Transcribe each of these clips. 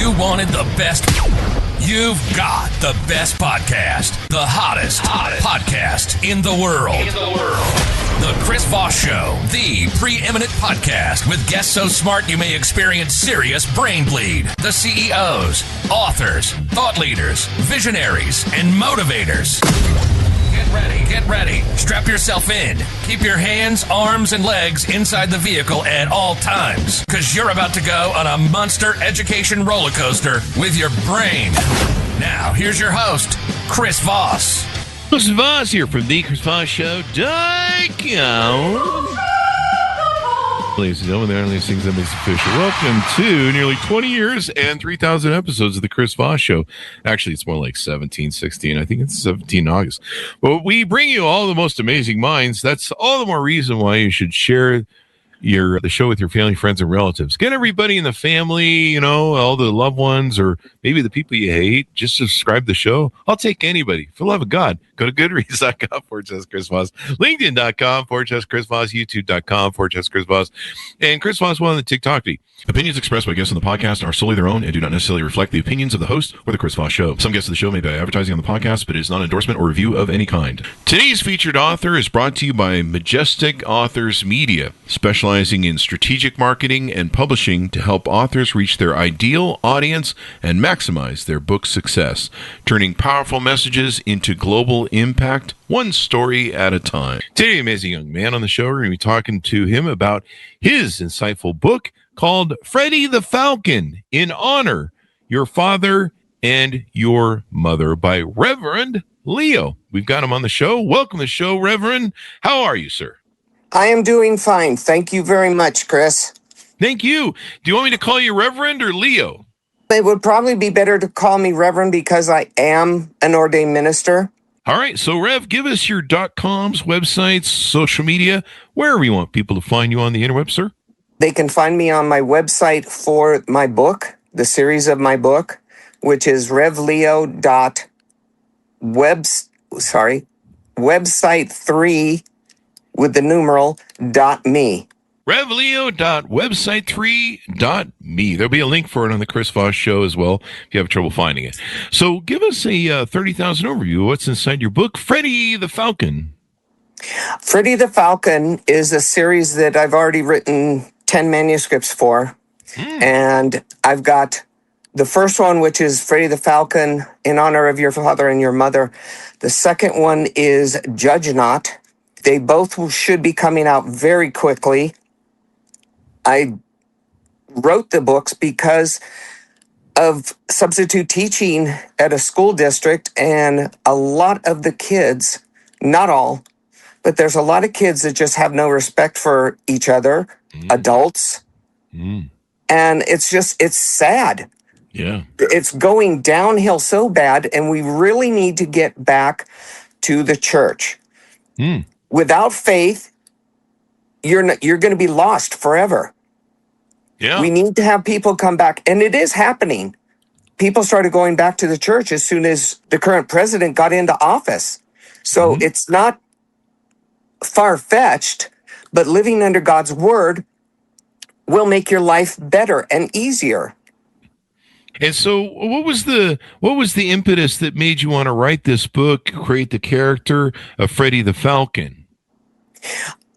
you wanted the best, you've got the best podcast. The hottest podcast in the world. The Chris Voss Show, the preeminent podcast with guests so smart you may experience serious brain bleed. The CEOs, authors, thought leaders, visionaries, and motivators. Get ready. Strap yourself in. Keep your hands, arms, and legs inside the vehicle at all times, because you're about to go on a monster education roller coaster with your brain. Now, here's your host, Chris Voss. Chris Voss here from the Chris Voss Show. Ladies and gentlemen, the only things that makes official. Welcome to nearly 20 years and 3,000 episodes of the Chris Voss Show. Actually, it's more like 17, 16. I think it's 17 August. But we bring you all the most amazing minds. That's all the more reason why you should share the show with your family, friends, and relatives. Get everybody in the family, all the loved ones, or maybe the people you hate. Just subscribe to the show. I'll take anybody. For the love of God, go to goodreads.com/Chris Voss, LinkedIn.com/Chris Voss, YouTube.com/Chris Voss, and Chris Voss on the TikTok. Opinions expressed by guests on the podcast are solely their own and do not necessarily reflect the opinions of the host or the Chris Voss Show. Some guests of the show may be advertising on the podcast, but it is not an endorsement or review of any kind. Today's featured author is brought to you by Majestic Authors Media, specializing in strategic marketing and publishing to help authors reach their ideal audience and maximize their book success, turning powerful messages into global impact, one story at a time. Today, amazing young man on the show. We're going to be talking to him about his insightful book called Freddy the Falcon, In Honor, Your Father and Your Mother, by Reverend Leo. We've got him on the show. Welcome to the show, Reverend. How are you, sir? I am doing fine. Thank you very much, Chris. Thank you. Do you want me to call you Reverend or Leo? It would probably be better to call me Reverend because I am an ordained minister. All right. So, Rev, give us your .coms, websites, social media, wherever you want people to find you on the interweb, sir. They can find me on my website for my book, the series of my book, which is website3 with the numeral .me. revleo.website3.me. There'll be a link for it on the Chris Voss Show as well if you have trouble finding it. So give us a 30,000 overview of what's inside your book, Freddy the Falcon. Freddy the Falcon is a series that I've already written 10 manuscripts for. And I've got the first one, which is Freddy the Falcon, In Honor of Your Father and Your Mother. The second one is Judge Not. They both should be coming out very quickly. I wrote the books because of substitute teaching at a school district, and a lot of the kids, not all, but there's a lot of kids that just have no respect for each other, adults, and it's sad. Yeah. It's going downhill so bad, and we really need to get back to the church. Without faith, you're going to be lost forever. Yeah. We need to have people come back, and it is happening. People started going back to the church as soon as the current president got into office. So it's not far-fetched, but living under God's word will make your life better and easier. And so what was the impetus that made you want to write this book, create the character of Freddy the Falcon?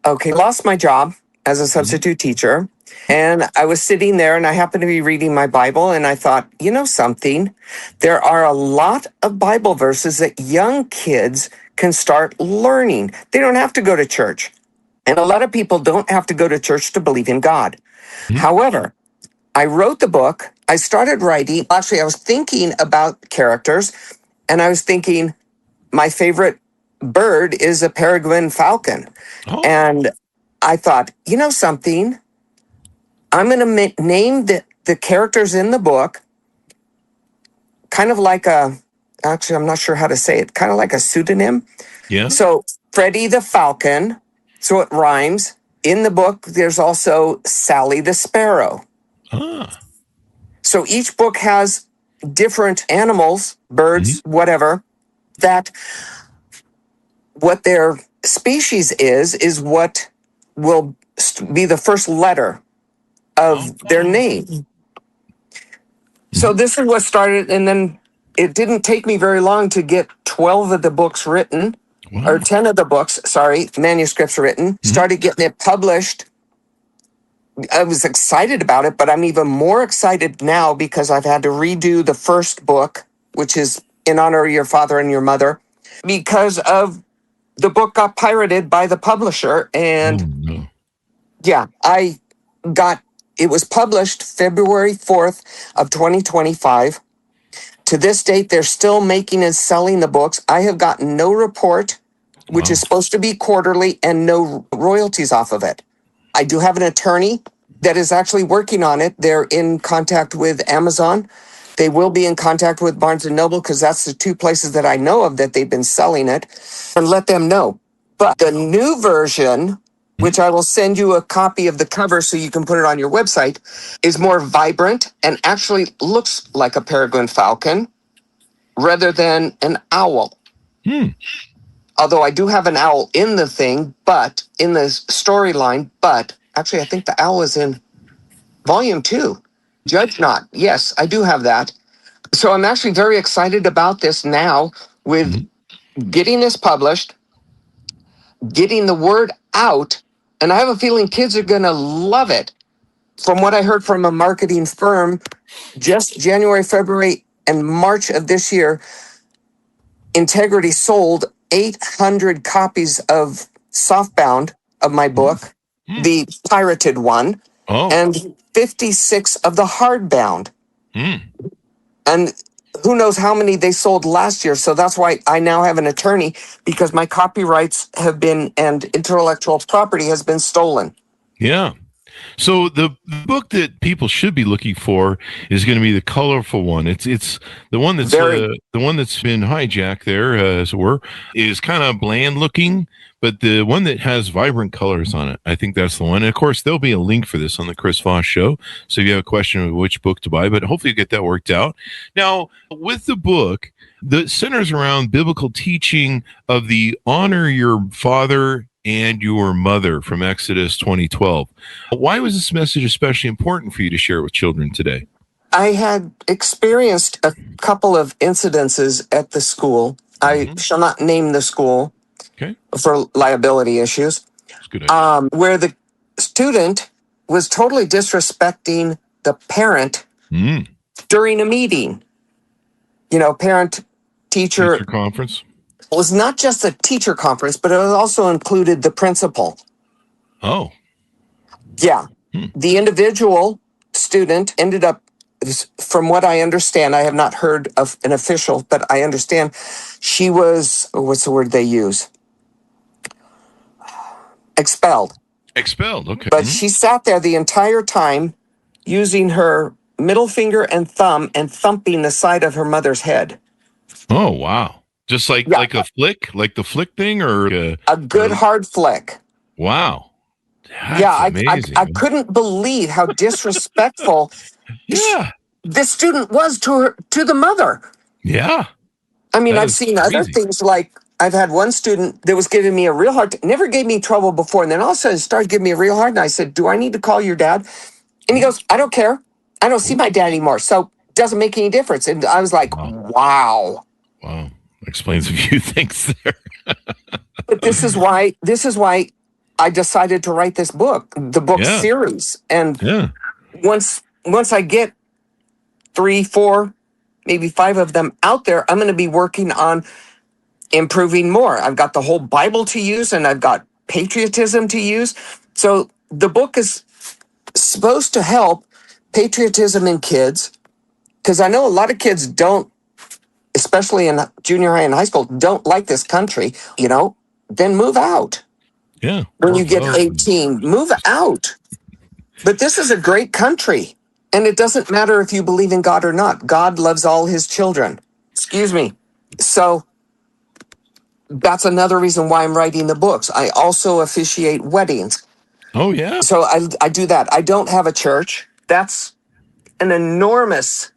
Okay, lost my job as a substitute teacher, and I was sitting there, and I happened to be reading my Bible, and I thought, you know something? There are a lot of Bible verses that young kids can start learning. They don't have to go to church, and a lot of people don't have to go to church to believe in God. However, I wrote the book. I started writing. Actually, I was thinking about characters, and I was thinking my favorite bird is a peregrine falcon. And I thought, you know something? I'm going to name the characters in the book kind of like actually, I'm not sure how to say it, kind of like a pseudonym. Yeah. So Freddy the Falcon, so it rhymes. In the book, there's also Sally the Sparrow. So each book has different animals, birds, whatever, that what their species is what will be the first letter of their name. So this is what started, and then it didn't take me very long to get 12 of the books written, or 10 of the books, manuscripts written, started getting it published. I was excited about it, but I'm even more excited now because I've had to redo the first book, which is In Honor of Your Father and Your Mother, because of the book got pirated by the publisher. And it was published February 4th of 2025. To this date, they're still making and selling the books. I have gotten no report, which is supposed to be quarterly, and no royalties off of it. I do have an attorney that is actually working on it. They're in contact with Amazon. They will be in contact with Barnes & Noble because that's the two places that I know of that they've been selling it, and let them know. But the new version, which I will send you a copy of the cover so you can put it on your website, is more vibrant and actually looks like a peregrine falcon rather than an owl. Although I do have an owl in the thing, but in the storyline, but actually I think the owl is in volume 2. Judge not. Yes, I do have that. So I'm actually very excited about this now with getting this published, getting the word out, and I have a feeling kids are going to love it. From what I heard from a marketing firm, just January, February, and March of this year, Integrity sold 800 copies of softbound of my book, the pirated one, and 56 of the hardbound. And who knows how many they sold last year. So that's why I now have an attorney, because my copyrights have been, and intellectual property has been stolen. Yeah. So the book that people should be looking for is going to be the colorful one. It's the one that's the one that's been hijacked there, as it were, is kind of bland looking, but the one that has vibrant colors on it, I think that's the one. And of course, there'll be a link for this on the Chris Voss Show. So if you have a question of which book to buy, but hopefully you get that worked out. Now, with the book, the centers around biblical teaching of the honor your father and your mother from Exodus 20:12. Why was this message especially important for you to share with children today? I had experienced a couple of incidences at the school. I shall not name the school for liability issues, where the student was totally disrespecting the parent during a meeting. You know, parent-teacher conference. It was not just a teacher conference, but it also included the principal. Oh. Yeah. The individual student ended up, from what I understand, I have not heard of an official, but I understand she was, what's the word they use? Expelled. Expelled, okay. But she sat there the entire time using her middle finger and thumb and thumping the side of her mother's head. Oh, wow. Just like a flick, like the flick thing, or a good hard flick. Wow. That's amazing. I couldn't believe how disrespectful this student was to the mother. Yeah. I mean, I've seen other things, like I've had one student that was giving me a real hard, never gave me trouble before, and then all of a sudden started giving me a real hard, and I said, do I need to call your dad? And he goes, I don't care. I don't see my dad anymore, so it doesn't make any difference. And I was like, wow. Wow. Explains a few things there. But this is why I decided to write this book, the book series. And once I get 3, 4, maybe 5 of them out there, I'm going to be working on improving more. I've got the whole Bible to use, and I've got patriotism to use. So the book is supposed to help patriotism in kids, because I know a lot of kids don't, especially in junior high and high school, don't like this country, then move out. Yeah. When you get 18, move out. But this is a great country, and it doesn't matter if you believe in God or not. God loves all his children. Excuse me. So that's another reason why I'm writing the books. I also officiate weddings. Oh, yeah. So I do that. I don't have a church. That's an enormous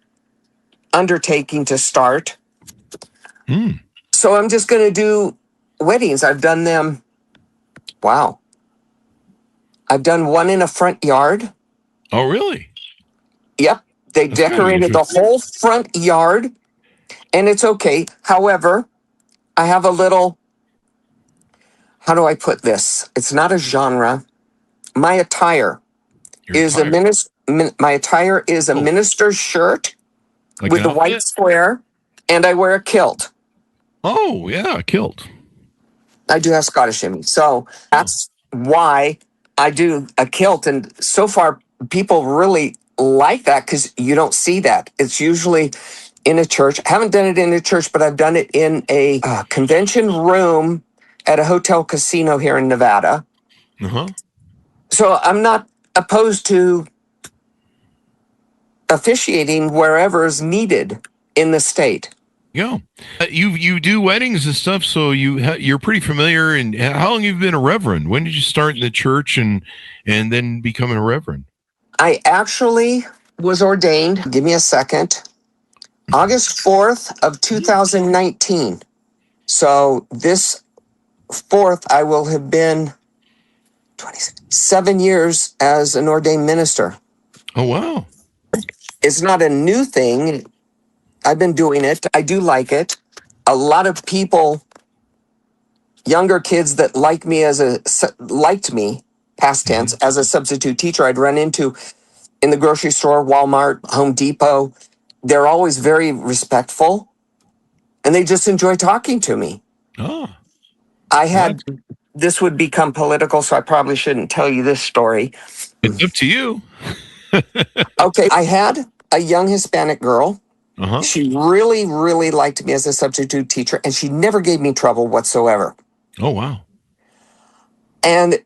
undertaking to start. So I'm just going to do weddings. I've done them. Wow. I've done one in a front yard. Oh, really? Yep. They That's gotta be decorated the interesting. whole front yard, and it's okay. However, I have a little, how do I put this? It's not a genre. My attire Your is a attire. Oh, minister's shirt like with an a white outfit? square, and I wear a kilt. Oh, yeah, kilt. I do have Scottish in me. So Oh, that's why I do a kilt. And so far, people really like that because you don't see that. It's usually in a church. I haven't done it in a church, but I've done it in a convention room at a hotel casino here in Nevada. uh-huh. So I'm not opposed to officiating wherever is needed in the state. Yeah. You do weddings and stuff, so you're pretty familiar. And how long have you been a reverend? When did you start in the church and then becoming a reverend? I actually was ordained, give me a second, August 4th of 2019. So this 4th, I will have been 27 years as an ordained minister. Oh, wow. It's not a new thing. I've been doing it. I do like it. A lot of people, younger kids that liked me, past tense, as a substitute teacher, I'd run into in the grocery store, Walmart, Home Depot. They're always very respectful, and they just enjoy talking to me. Oh, I had, this would become political, so I probably shouldn't tell you this story. it's up to you. Okay, I had a young Hispanic girl. Uh-huh. She really, really liked me as a substitute teacher, and she never gave me trouble whatsoever. Oh, wow. And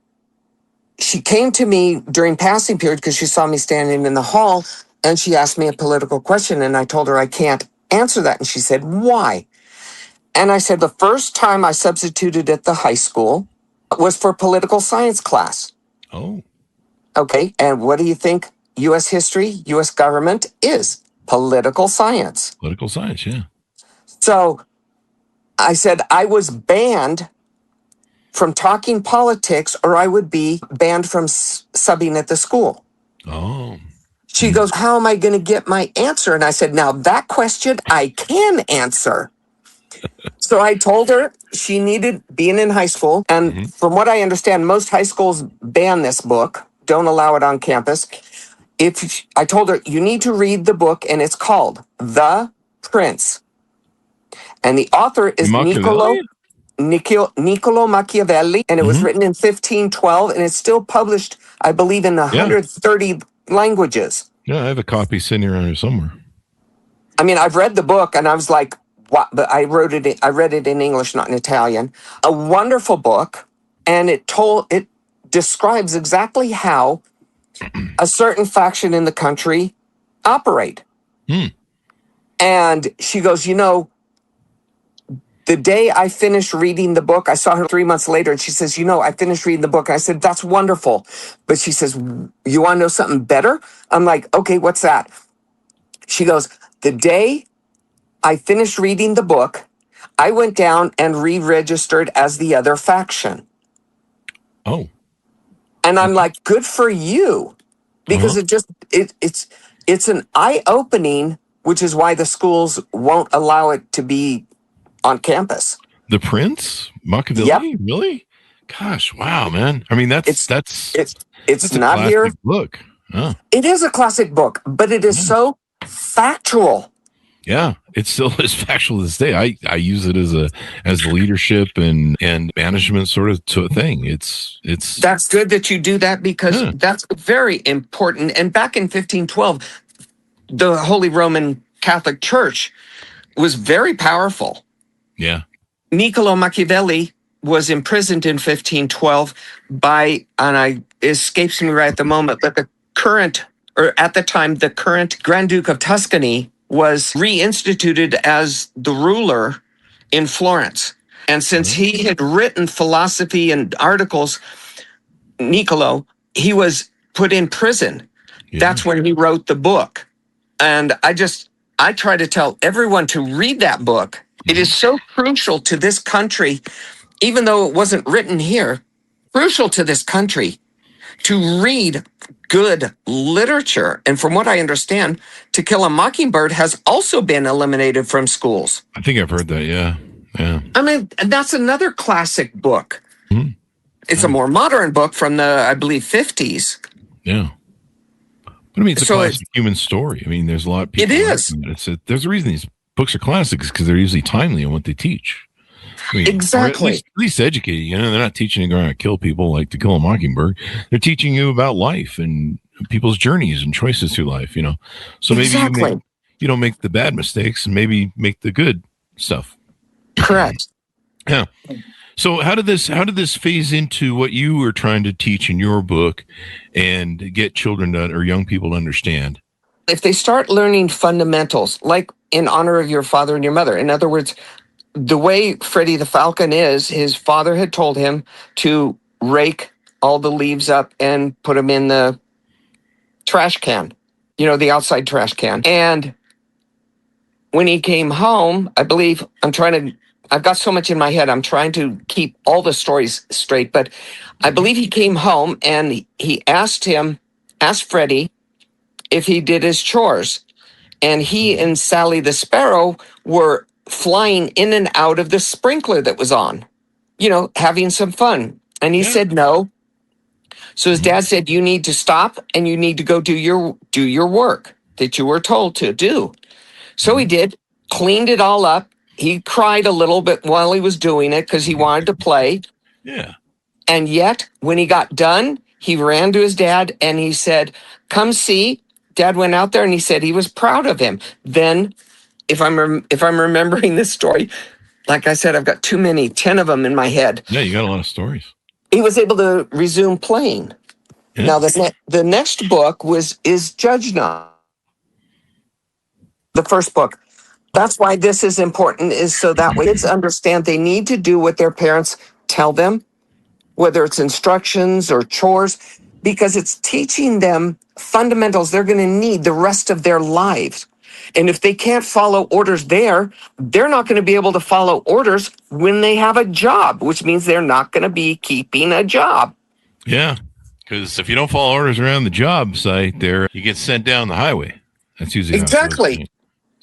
she came to me during passing period because she saw me standing in the hall, and she asked me a political question, and I told her I can't answer that. And she said, why? And I said, the first time I substituted at the high school was for political science class. Oh, Okay, and what do you think U.S. history, U.S. government is? Political science. political science, yeah. So I said I was banned from talking politics, or I would be banned from subbing at the school. Oh, She goes, how am I going to get my answer? And I said, now that question I can answer. So I told her she needed, being in high school, and from what I understand, most high schools ban this book, don't allow it on campus. I told her, you need to read the book, and it's called The Prince. And the author is Machiavelli? Niccolo Machiavelli, and it was written in 1512, and it's still published, I believe, in 130 languages. Yeah, I have a copy sitting around here somewhere. I mean, I've read the book, and I was like, what? But I read it in English, not in Italian. A wonderful book, and it describes exactly how a certain faction in the country operate. And she goes, the day I finished reading the book, I saw her 3 months later, and she says, I finished reading the book. And I said, that's wonderful. But she says, you want to know something better? I'm like, okay, what's that? She goes, the day I finished reading the book, I went down and re-registered as the other faction. Oh. And I'm like, good for you. Because it's an eye-opening, which is why the schools won't allow it to be on campus. The Prince? Machiavelli? Yep. Really? Gosh, wow, man. I mean, that's not here. Book. Oh. It is a classic book, but it is so factual. Yeah, it still is factual to this day. I use it as the leadership and management sort of to a thing. It's That's good that you do that, because that's very important. And back in 1512, the Holy Roman Catholic Church was very powerful. Yeah. Niccolo Machiavelli was imprisoned in 1512 and it escapes me right at the moment, but at the time, the current Grand Duke of Tuscany was reinstituted as the ruler in Florence. And since he had written philosophy and articles, Niccolo, he was put in prison. Yeah. That's when he wrote the book. And I try to tell everyone to read that book. It is so crucial to this country, even though it wasn't written here, crucial to this country to read good literature. And from what I understand, To Kill a Mockingbird has also been eliminated from schools. I think I've heard that. Yeah. Yeah. I mean, that's another classic book. Mm-hmm. It's a more modern book from the, I believe, 50s. Yeah. But I mean, it's a classic human story. I mean, there's a lot of people. It is. There's a reason these books are classics, because they're usually timely in what they teach. I mean, exactly. At least educating. You know, they're not teaching you how to kill people like To Kill a Mockingbird. They're teaching you about life and people's journeys and choices through life. You know, so maybe you don't make the bad mistakes, and maybe make the good stuff. Correct. Yeah. So how did this phase into what you were trying to teach in your book and get children or young people to understand? If they start learning fundamentals, like in honor of your father and your mother, in other words, the way Freddy the Falcon is, his father had told him to rake all the leaves up and put them in the trash can, the outside trash can. And when he came home, I believe, I've got so much in my head, I'm trying to keep all the stories straight, but I believe he came home and he asked Freddy if he did his chores. And he and Sally the Sparrow were flying in and out of the sprinkler that was on, having some fun. And he said no. So his dad said, you need to stop and you need to go do your work that you were told to do. So he did, cleaned it all up. He cried a little bit while he was doing it because he wanted to play. Yeah. And yet, when he got done, he ran to his dad and he said, come see. Dad went out there and he said he was proud of him. Then, if I'm remembering this story, like I said, I've got 10 of them in my head. Yeah, you got a lot of stories. He was able to resume playing. Yeah. Now, the next book is Judge Not. The first book. That's why this is important, is so that way kids understand they need to do what their parents tell them, whether it's instructions or chores, because it's teaching them fundamentals they're going to need the rest of their lives. And if they can't follow orders they're not going to be able to follow orders when they have a job, which means they're not going to be keeping a job. Yeah, because if you don't follow orders around the job site there, you get sent down the highway. That's usually exactly.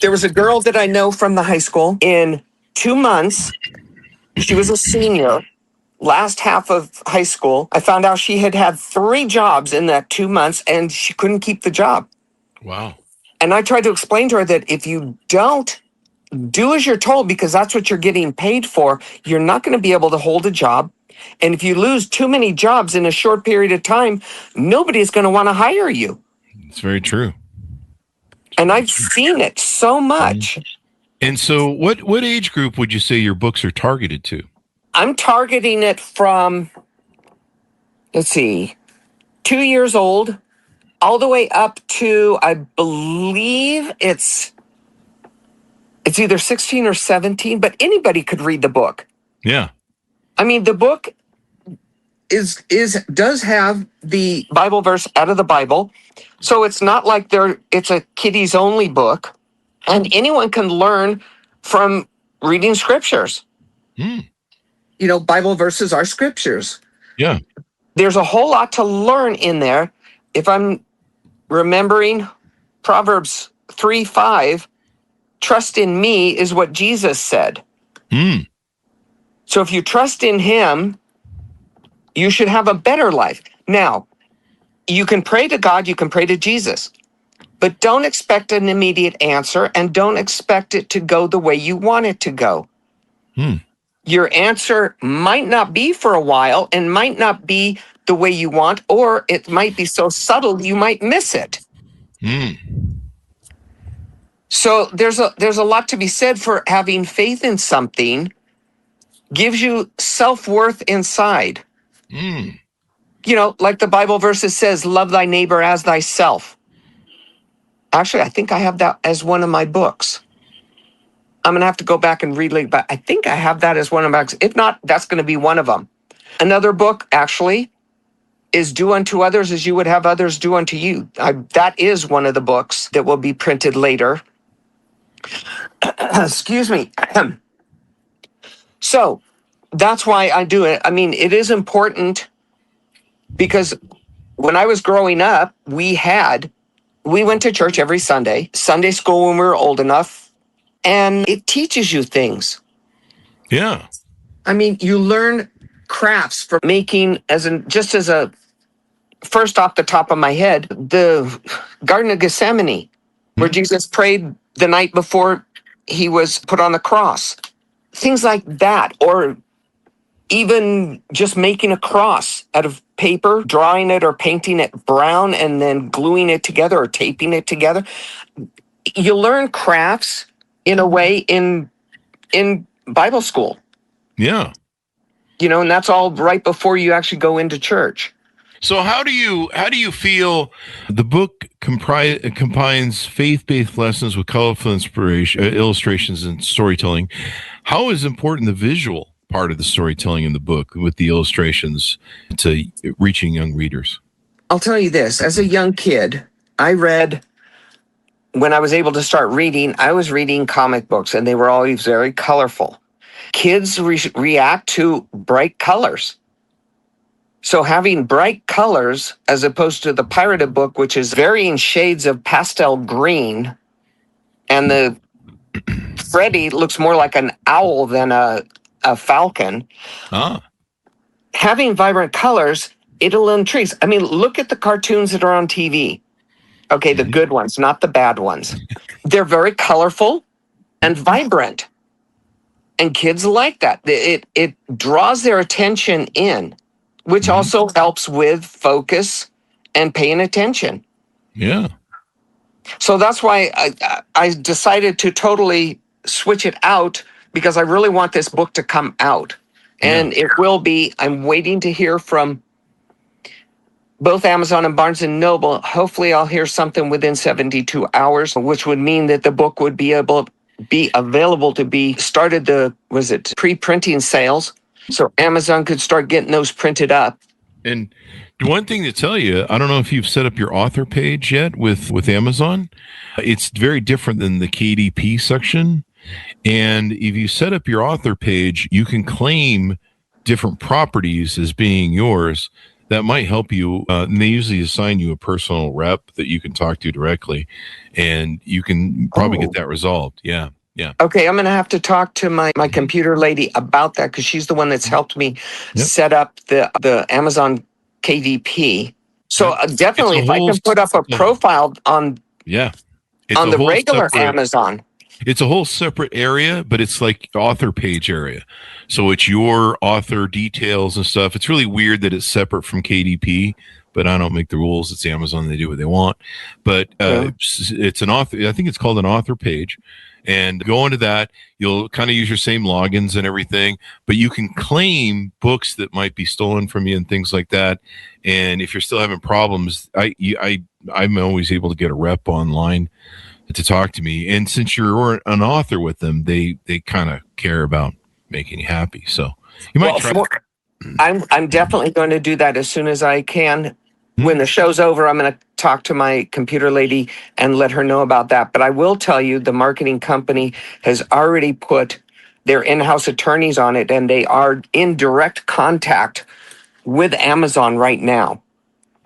There was a girl that I know from the high school. In 2 months, she was a senior. Last half of high school, I found out she had 3 jobs in that 2 months, and she couldn't keep the job. Wow. And I tried to explain to her that if you don't do as you're told, because that's what you're getting paid for, you're not going to be able to hold a job. And if you lose too many jobs in a short period of time, nobody's going to want to hire you. It's very true. And I've seen it so much. And so what age group would you say your books are targeted to? I'm targeting it from, 2 years old, all the way up to, I believe it's either 16 or 17, but anybody could read the book. Yeah. I mean, the book does have the Bible verse out of the Bible. So it's not like it's a kiddies only book, and anyone can learn from reading scriptures. Bible verses are scriptures. Yeah. There's a whole lot to learn in there. If I'm remembering Proverbs 3:5, trust in me is what Jesus said. So if you trust in him, you should have a better life. Now, you can pray to God, you can pray to Jesus, but don't expect an immediate answer and don't expect it to go the way you want it to go. Your answer might not be for a while and might not be the way you want, or it might be so subtle you might miss it. So there's a lot to be said for having faith in something. Gives you self-worth inside. Like the Bible verses says, love thy neighbor as thyself. Actually, I think I have that as one of my books. I'm going to have to go back and read it, but I think I have that as one of my books. If not, that's going to be one of them. Another book, actually, is Do Unto Others as You Would Have Others Do Unto You. That is one of the books that will be printed later. Excuse me. So that's why I do it. I mean, it is important because when I was growing up, we went to church every Sunday school when we were old enough, and it teaches you things. Yeah. I mean, you learn crafts for making, just as a first off the top of my head, the Garden of Gethsemane, where Jesus prayed the night before he was put on the cross. Things like that, or even just making a cross out of paper, drawing it or painting it brown and then gluing it together or taping it together. You learn crafts in a way in Bible school. Yeah. And that's all right before you actually go into church. So how do you feel the book combines faith-based lessons with colorful illustrations and storytelling? How is important the visual part of the storytelling in the book with the illustrations to reaching young readers? I'll tell you this. As a young kid, when I was able to start reading, I was reading comic books, and they were always very colorful. Kids react to bright colors. So having bright colors, as opposed to the pirated book, which is varying shades of pastel green, and the Freddy looks more like an owl than a falcon. Having vibrant colors, it'll intrigue. I mean, look at the cartoons that are on TV. Okay, the good ones, not the bad ones. They're very colorful and vibrant. And kids like that. It draws their attention in, which also helps with focus and paying attention. Yeah. So that's why I decided to totally switch it out, because I really want this book to come out. And it will be. I'm waiting to hear from both Amazon and Barnes & Noble. Hopefully I'll hear something within 72 hours, which would mean that the book would be available to be started pre-printing sales. So Amazon could start getting those printed up. And one thing to tell you, I don't know if you've set up your author page yet with Amazon. It's very different than the KDP section. And if you set up your author page, you can claim different properties as being yours. That might help you. And they usually assign you a personal rep that you can talk to directly, and you can probably get that resolved. Yeah. Yeah. Okay, I'm going to have to talk to my computer lady about that, because she's the one that's helped me set up the Amazon KDP. So definitely, if I can put up a profile on the regular Amazon. It's a whole separate area, but it's like author page area. So it's your author details and stuff. It's really weird that it's separate from KDP, but I don't make the rules. It's Amazon. They do what they want. But it's an author. I think it's called an author page. And go into that. You'll kind of use your same logins and everything, but you can claim books that might be stolen from you and things like that. And if you're still having problems, I'm always able to get a rep online to talk to me. And since you're an author with them, they kind of care about making you happy. So you might try. I'm definitely going to do that as soon as I can. When the show's over, I'm going to talk to my computer lady and let her know about that. But I will tell you, the marketing company has already put their in-house attorneys on it, and they are in direct contact with Amazon right now.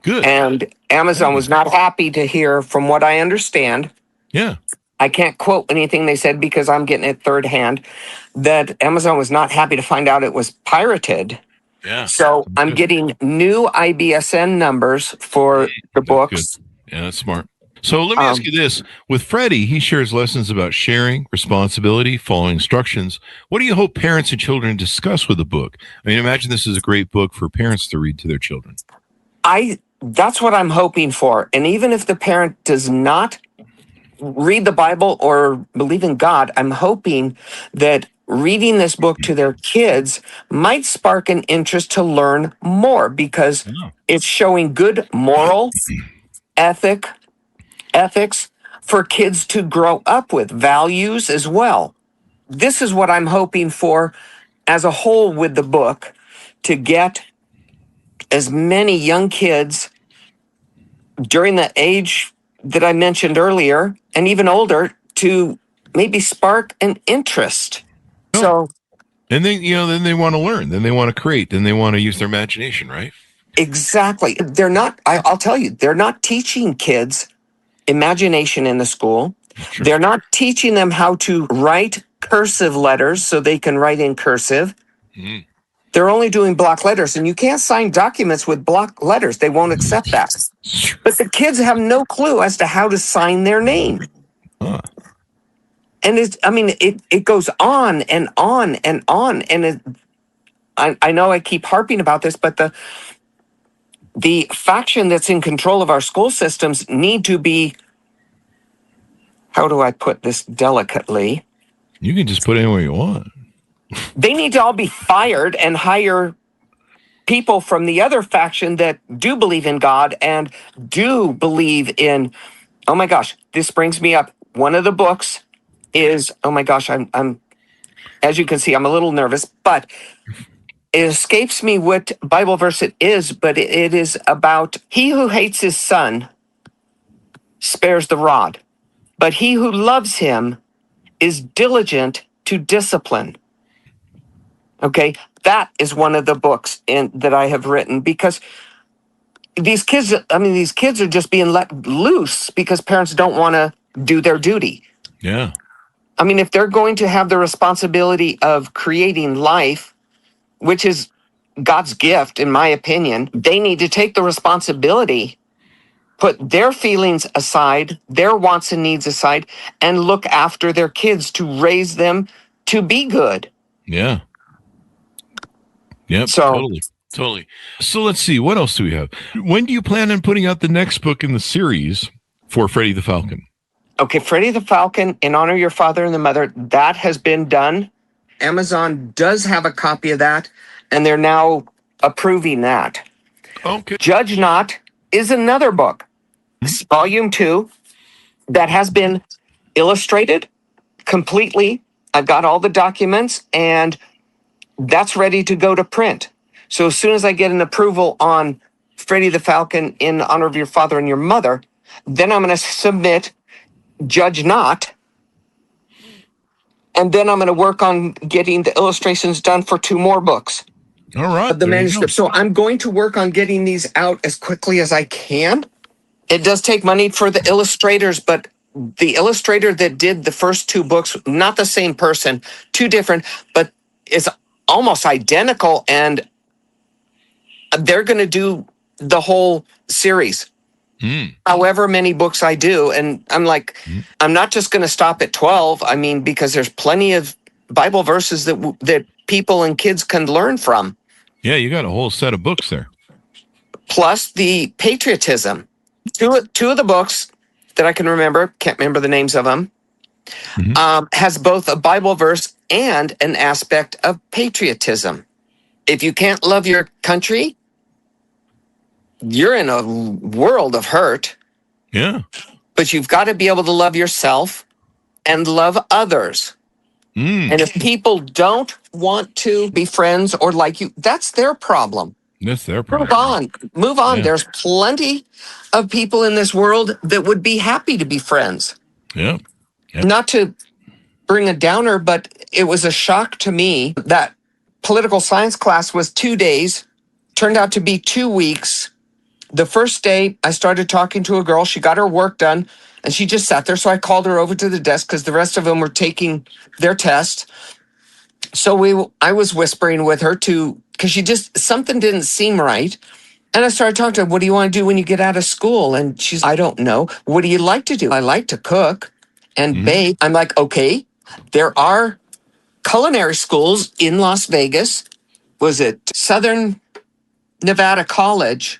Good. And Amazon was not happy to hear, from what I understand. Yeah. I can't quote anything they said because I'm getting it third hand, that Amazon was not happy to find out it was pirated. Yeah. So I'm getting new IBSN numbers for the books. Good. Yeah, that's smart. So let me ask you this. With Freddy, he shares lessons about sharing, responsibility, following instructions. What do you hope parents and children discuss with the book? I mean, imagine this is a great book for parents to read to their children. That's what I'm hoping for. And even if the parent does not read the Bible or believe in God, I'm hoping that reading this book to their kids might spark an interest to learn more, because it's showing good moral ethics for kids to grow up with, values as well. This is what I'm hoping for as a whole with the book, to get as many young kids during the age that I mentioned earlier, and even older, to maybe spark an interest. So, and then they want to learn, then they want to create, then they want to use their imagination, right? Exactly. They're not, I'll tell you, they're not teaching kids imagination in the school. True. They're not teaching them how to write cursive letters so they can write in cursive. Mm. They're only doing block letters, and you can't sign documents with block letters. They won't accept that. But the kids have no clue as to how to sign their name. Huh. And it goes on and on and on. And I know I keep harping about this, but the faction that's in control of our school systems need to be, how do I put this delicately? You can just put it anywhere you want. They need to all be fired and hire people from the other faction that do believe in God and do believe in, oh my gosh, this brings me up. One of the books is, oh my gosh, I'm as you can see, I'm a little nervous, but it escapes me what Bible verse it is, but it is about he who hates his son spares the rod, but he who loves him is diligent to discipline. Okay, that is one of the books that I have written, because these kids are just being let loose because parents don't want to do their duty. Yeah. I mean, if they're going to have the responsibility of creating life, which is God's gift, in my opinion, they need to take the responsibility, put their feelings aside, their wants and needs aside, and look after their kids to raise them to be good. Yeah. Yep. So, Totally. So let's see. What else do we have? When do you plan on putting out the next book in the series for Freddy the Falcon? Okay, Freddy the Falcon, In Honor of Your Father and the Mother, that has been done. Amazon does have a copy of that, and they're now approving that. Okay. Judge Not is another book. It's volume 2 that has been illustrated completely. I've got all the documents, and that's ready to go to print. So as soon as I get an approval on Freddy the Falcon, In Honor of Your Father and Your Mother, then I'm going to submit Judge Not, and then I'm going to work on getting the illustrations done for 2 more books. All right. The manuscript. So I'm going to work on getting these out as quickly as I can. It does take money for the illustrators, but the illustrator that did the first 2 books, not the same person, 2 different, but it's almost identical, and they're going to do the whole series. However many books I do. And I'm like, I'm not just going to stop at 12. I mean, because there's plenty of Bible verses that people and kids can learn from. Yeah, you got a whole set of books there. Plus the patriotism. Two of the books that I can remember, can't remember the names of them, has both a Bible verse and an aspect of patriotism. If you can't love your country, you're in a world of hurt. Yeah. But you've got to be able to love yourself and love others. And if people don't want to be friends or like you, that's their problem. That's their problem. Move on. Yeah. There's plenty of people in this world that would be happy to be friends. Yeah. Not to bring a downer, but it was a shock to me that political science class was 2 days, turned out to be 2 weeks. The first day, I started talking to a girl. She got her work done, and she just sat there. So I called her over to the desk because the rest of them were taking their test. So I was whispering with her because something didn't seem right. And I started talking to her, what do you want to do when you get out of school? And she's, I don't know. What do you like to do? I like to cook and bake. I'm like, okay, there are culinary schools in Las Vegas. Was it Southern Nevada College?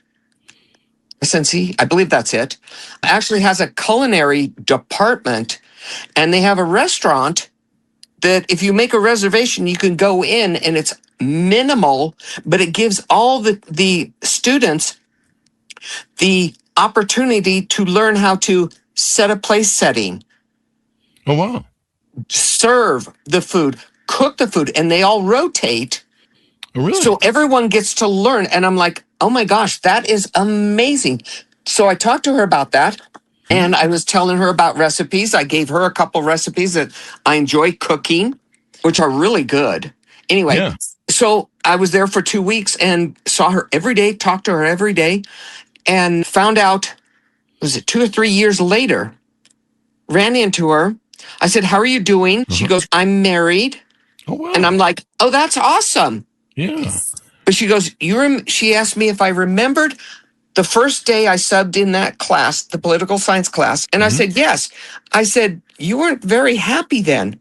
SNC, I believe that's it. Actually has a culinary department, and they have a restaurant that if you make a reservation, you can go in, and it's minimal, but it gives all the students the opportunity to learn how to set a place setting, Oh, wow. serve the food, cook the food, and they all rotate. Oh, really? So everyone gets to learn. And I'm like, oh my gosh, that is amazing. So I talked to her about that, and I was telling her about recipes. I gave her a couple recipes that I enjoy cooking, which are really good. Anyway, So I was there for 2 weeks and saw her every day, talked to her every day, and found out, was it 2 or 3 years later, ran into her. I said, how are you doing? She goes, I'm married. Oh, wow. And I'm like, oh, that's awesome. Yeah. But she goes, she asked me if I remembered the first day I subbed in that class, the political science class. And I said, yes. I said, you weren't very happy then.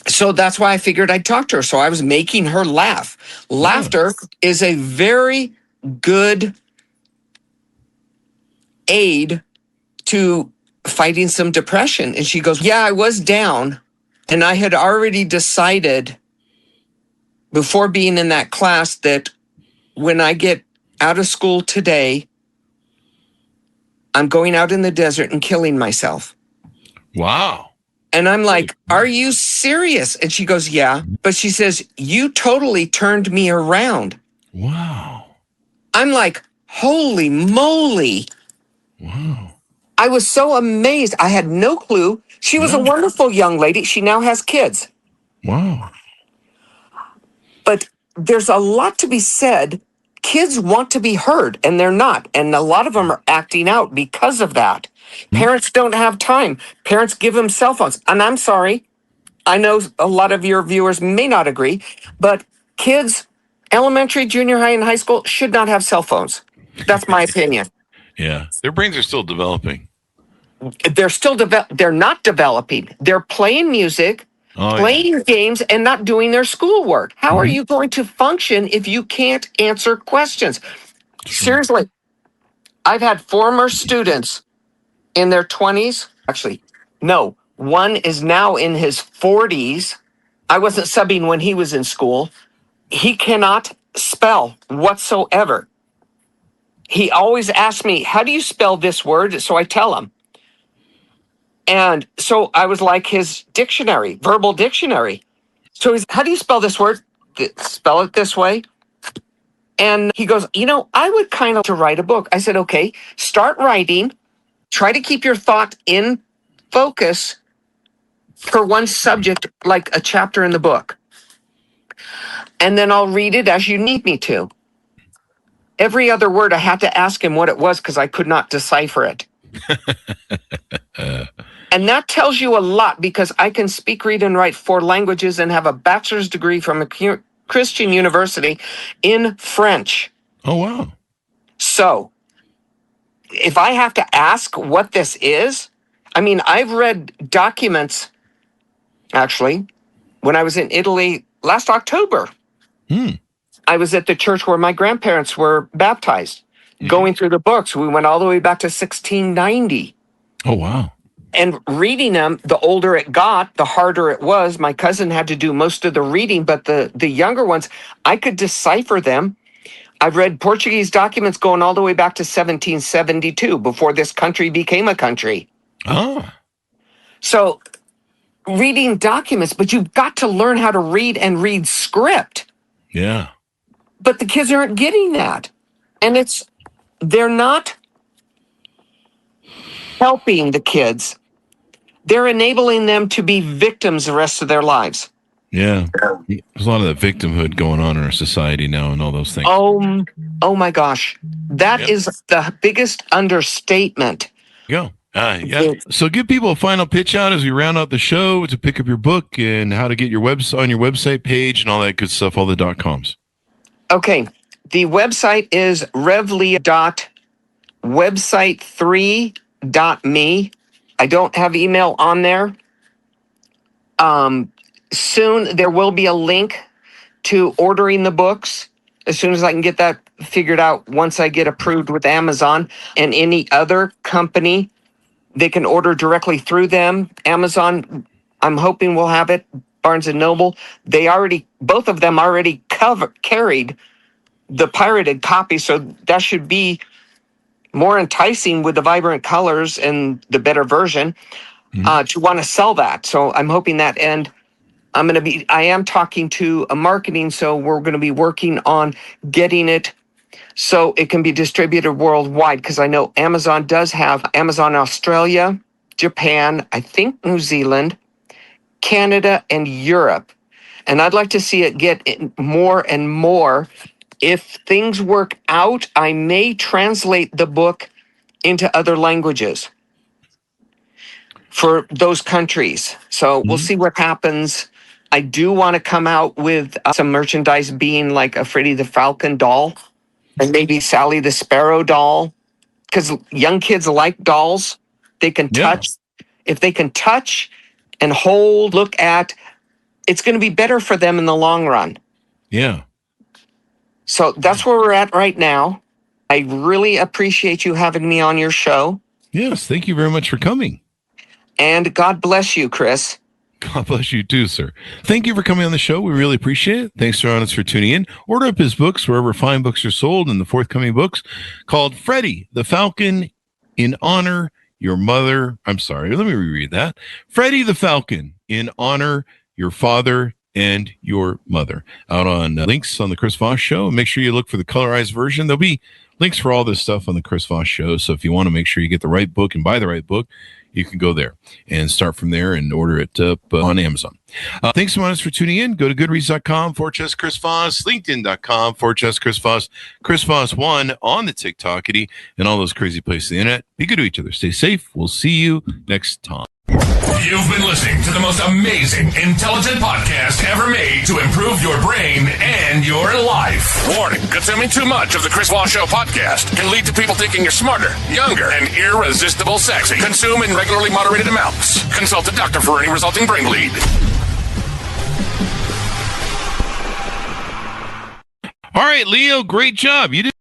So that's why I figured I'd talk to her. So I was making her laugh. Laughter is a very good aid to fighting some depression. And she goes, yeah, I was down. And I had already decided before being in that class that when I get out of school today, I'm going out in the desert and killing myself. Wow. And I'm like, are you serious? And she goes, yeah. But she says, you totally turned me around. Wow. I'm like, holy moly. Wow. I was so amazed. I had no clue. She was a wonderful young lady. She now has kids. Wow. But there's a lot to be said. Kids want to be heard, and they're not. And a lot of them are acting out because of that. Parents don't have time. Parents give them cell phones. And I'm sorry, I know a lot of your viewers may not agree, but kids, elementary, junior high, and high school should not have cell phones. That's my opinion. Yeah. Their brains are still developing. They're not developing. They're playing music, playing games, and not doing their schoolwork. How are you going to function if you can't answer questions? Seriously, I've had former students in their 20s. Actually, no, one is now in his 40s. I wasn't subbing when he was in school. He cannot spell whatsoever. He always asks me, how do you spell this word? So I tell him. And so I was like his dictionary, verbal dictionary. So he's, how do you spell this word? Spell it this way. And he goes, I would kind of to write a book. I said, okay, start writing. Try to keep your thought in focus for one subject, like a chapter in the book. And then I'll read it as you need me to. Every other word, I had to ask him what it was because I could not decipher it. And that tells you a lot because I can speak, read, and write 4 languages and have a bachelor's degree from a Christian university in French. Oh, wow. So if I have to ask what this is, I've read documents, actually, when I was in Italy last October. I was at the church where my grandparents were baptized, going through the books. We went all the way back to 1690. Oh, wow. And reading them, the older it got, the harder it was. My cousin had to do most of the reading, but the younger ones, I could decipher them. I've read Portuguese documents going all the way back to 1772, before this country became a country. Oh. So reading documents, but you've got to learn how to read and read script. Yeah. But the kids aren't getting that. And they're not helping the kids. They're enabling them to be victims the rest of their lives. Yeah. There's a lot of that victimhood going on in our society now and all those things. Oh my gosh. That is the biggest understatement. Yeah. Yeah. So give people a final pitch out as we round out the show to pick up your book and how to get your on your website page and all that good stuff, all the .coms. Okay. The website is revleo.website3.me. I don't have email on there. Soon there will be a link to ordering the books as soon as I can get that figured out. Once I get approved with Amazon and any other company, they can order directly through them. Amazon, I'm hoping will have it. Barnes and Noble, both of them already carried the pirated copy, so that should be more enticing with the vibrant colors and the better version to want to sell that. So I'm hoping that, and I am talking to a marketing, so we're going to be working on getting it so it can be distributed worldwide, because I know Amazon does have Amazon Australia, Japan, I think New Zealand, Canada, and Europe. And I'd like to see it get more and more. If things work out, I may translate the book into other languages for those countries. So we'll see what happens. I do want to come out with some merchandise being like a Freddy the Falcon doll and maybe Sally the Sparrow doll, because young kids like dolls. They can touch. If they can touch and hold, look at, it's going to be better for them in the long run. Yeah. So that's where we're at right now. I really appreciate you having me on your show. Yes, thank you very much for coming. And God bless you, Chris. God bless you too, sir. Thank you for coming on the show. We really appreciate it. Thanks to our audience for tuning in. Order up his books wherever fine books are sold, and the forthcoming books called Freddy the Falcon in Honor Your Mother. I'm sorry, let me reread that. Freddy the Falcon in Honor Your Father and Your Mother. Out on links on the Chris Voss Show. Make sure you look for the colorized version. There'll be links for all this stuff on the Chris Voss Show. So if you want to make sure you get the right book and buy the right book, you can go there and start from there and order it up on Amazon. Thanks so much for tuning in. Go to goodreads.com/Chris Voss, LinkedIn.com/Chris Voss, Chris Voss1 on the TikTokity, and all those crazy places on the internet. Be good to each other. Stay safe. We'll see you next time. You've been listening to the most amazing, intelligent podcast ever made to improve your brain and your life. Warning, consuming too much of the Chris Voss Show podcast can lead to people thinking you're smarter, younger, and irresistible sexy. Consume in regularly moderated amounts. Consult a doctor for any resulting brain bleed. All right, Leo, great job. You did